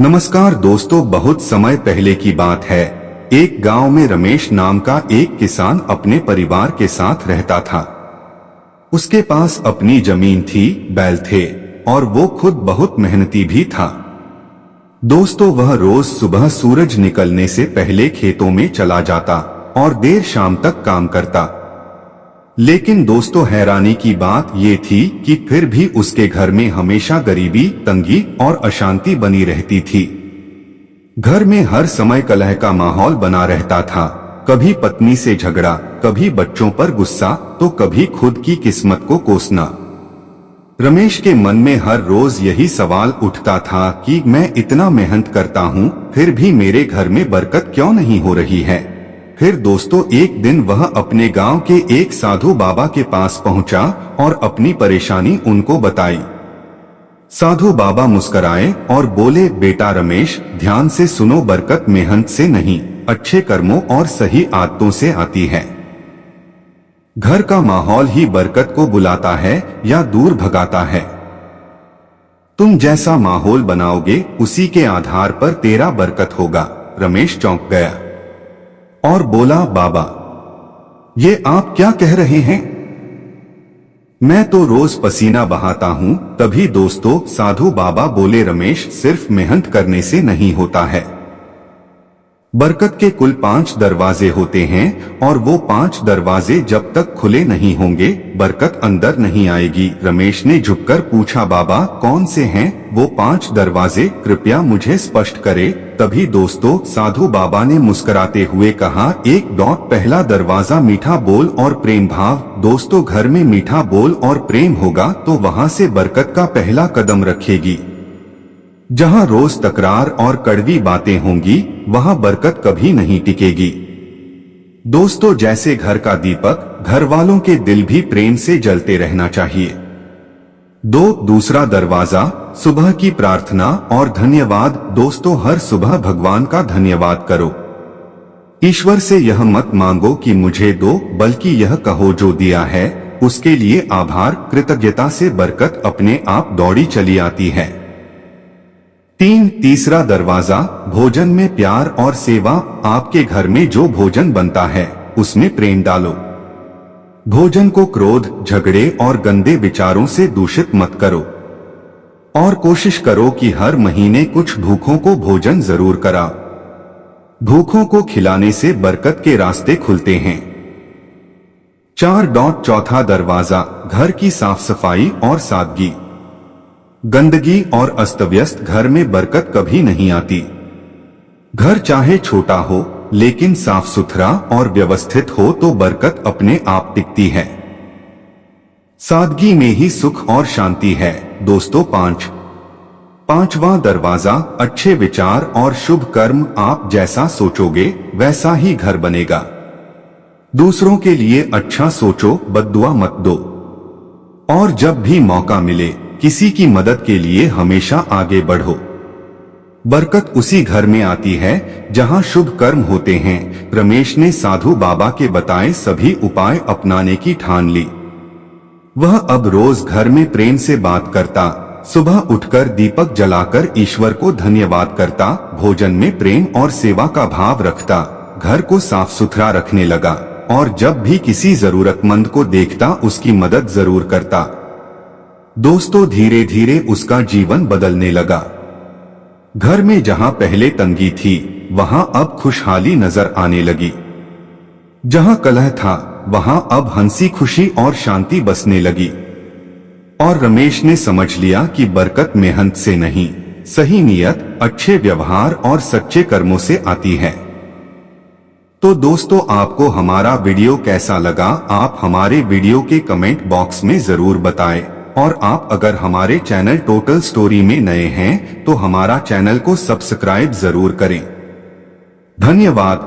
नमस्कार दोस्तों, बहुत समय पहले की बात है। एक गांव में रमेश नाम का एक किसान अपने परिवार के साथ रहता था। उसके पास अपनी जमीन थी, बैल थे और वो खुद बहुत मेहनती भी था। दोस्तों, वह रोज सुबह सूरज निकलने से पहले खेतों में चला जाता और देर शाम तक काम करता। लेकिन दोस्तों, हैरानी की बात ये थी कि फिर भी उसके घर में हमेशा गरीबी, तंगी और अशांति बनी रहती थी। घर में हर समय कलह का माहौल बना रहता था। कभी पत्नी से झगड़ा, कभी बच्चों पर गुस्सा, तो कभी खुद की किस्मत को कोसना। रमेश के मन में हर रोज यही सवाल उठता था कि मैं इतना मेहनत करता हूँ, फिर भी मेरे घर में बरकत क्यों नहीं हो रही है। फिर दोस्तों, एक दिन वह अपने गांव के एक साधु बाबा के पास पहुंचा और अपनी परेशानी उनको बताई। साधु बाबा मुस्कुराए और बोले, बेटा रमेश, ध्यान से सुनो, बरकत मेहनत से नहीं, अच्छे कर्मों और सही आदतों से आती है। घर का माहौल ही बरकत को बुलाता है या दूर भगाता है। तुम जैसा माहौल बनाओगे, उसी के आधार पर तेरा बरकत होगा। रमेश चौंक गया और बोला, बाबा, ये आप क्या कह रहे हैं? मैं तो रोज पसीना बहाता हूँ। तभी दोस्तों, साधु बाबा बोले, रमेश, सिर्फ मेहनत करने से नहीं होता है। बरकत के कुल 5 दरवाजे होते हैं और वो 5 दरवाजे जब तक खुले नहीं होंगे, बरकत अंदर नहीं आएगी। रमेश ने झुककर पूछा, बाबा, कौन से हैं वो 5 दरवाजे? कृपया मुझे स्पष्ट करे। तभी दोस्तों, साधु बाबा ने मुस्कुराते हुए कहा, पहला दरवाजा मीठा बोल और प्रेम भाव। दोस्तों, घर में मीठा बोल और प्रेम होगा तो वहाँ से बरकत का पहला कदम रखेगी। जहाँ रोज तकरार और कड़वी बातें होंगी, वहाँ बरकत कभी नहीं टिकेगी। दोस्तों, जैसे घर का दीपक, घर वालों के दिल भी प्रेम से जलते रहना चाहिए। दूसरा दरवाजा, सुबह की प्रार्थना और धन्यवाद। दोस्तों, हर सुबह भगवान का धन्यवाद करो। ईश्वर से यह मत मांगो कि मुझे दो, बल्कि यह कहो, जो दिया है उसके लिए आभार। कृतज्ञता से बरकत अपने आप दौड़ी चली आती है। तीसरा दरवाजा, भोजन में प्यार और सेवा। आपके घर में जो भोजन बनता है, उसमें प्रेम डालो। भोजन को क्रोध, झगड़े और गंदे विचारों से दूषित मत करो और कोशिश करो कि हर महीने कुछ भूखों को भोजन जरूर कराओ। भूखों को खिलाने से बरकत के रास्ते खुलते हैं। चौथा दरवाजा, घर की साफ सफाई और सादगी। गंदगी और अस्तव्यस्त घर में बरकत कभी नहीं आती। घर चाहे छोटा हो, लेकिन साफ सुथरा और व्यवस्थित हो तो बरकत अपने आप टिकती है। सादगी में ही सुख और शांति है। दोस्तों, पांचवा दरवाजा, अच्छे विचार और शुभ कर्म। आप जैसा सोचोगे वैसा ही घर बनेगा। दूसरों के लिए अच्छा सोचो, बद्दुआ मत दो और जब भी मौका मिले, किसी की मदद के लिए हमेशा आगे बढ़ो। बरकत उसी घर में आती है जहां शुभ कर्म होते हैं। रमेश ने साधु बाबा के बताए सभी उपाय अपनाने की ठान ली। वह अब रोज घर में प्रेम से बात करता, सुबह उठकर दीपक जलाकर ईश्वर को धन्यवाद करता, भोजन में प्रेम और सेवा का भाव रखता, घर को साफ सुथरा रखने लगा और जब भी किसी जरूरतमंद को देखता उसकी मदद जरूर करता। दोस्तों, धीरे धीरे उसका जीवन बदलने लगा। घर में जहां पहले तंगी थी, वहां अब खुशहाली नजर आने लगी। जहां कलह था, वहां अब हंसी खुशी और शांति बसने लगी। और रमेश ने समझ लिया कि बरकत मेहनत से नहीं, सही नियत, अच्छे व्यवहार और सच्चे कर्मों से आती है। तो दोस्तों, आपको हमारा वीडियो कैसा लगा? आप हमारे वीडियो के कमेंट बॉक्स में जरूर बताएं। और आप अगर हमारे चैनल टोटल स्टोरी में नए हैं तो हमारा चैनल को सब्सक्राइब जरूर करें। धन्यवाद।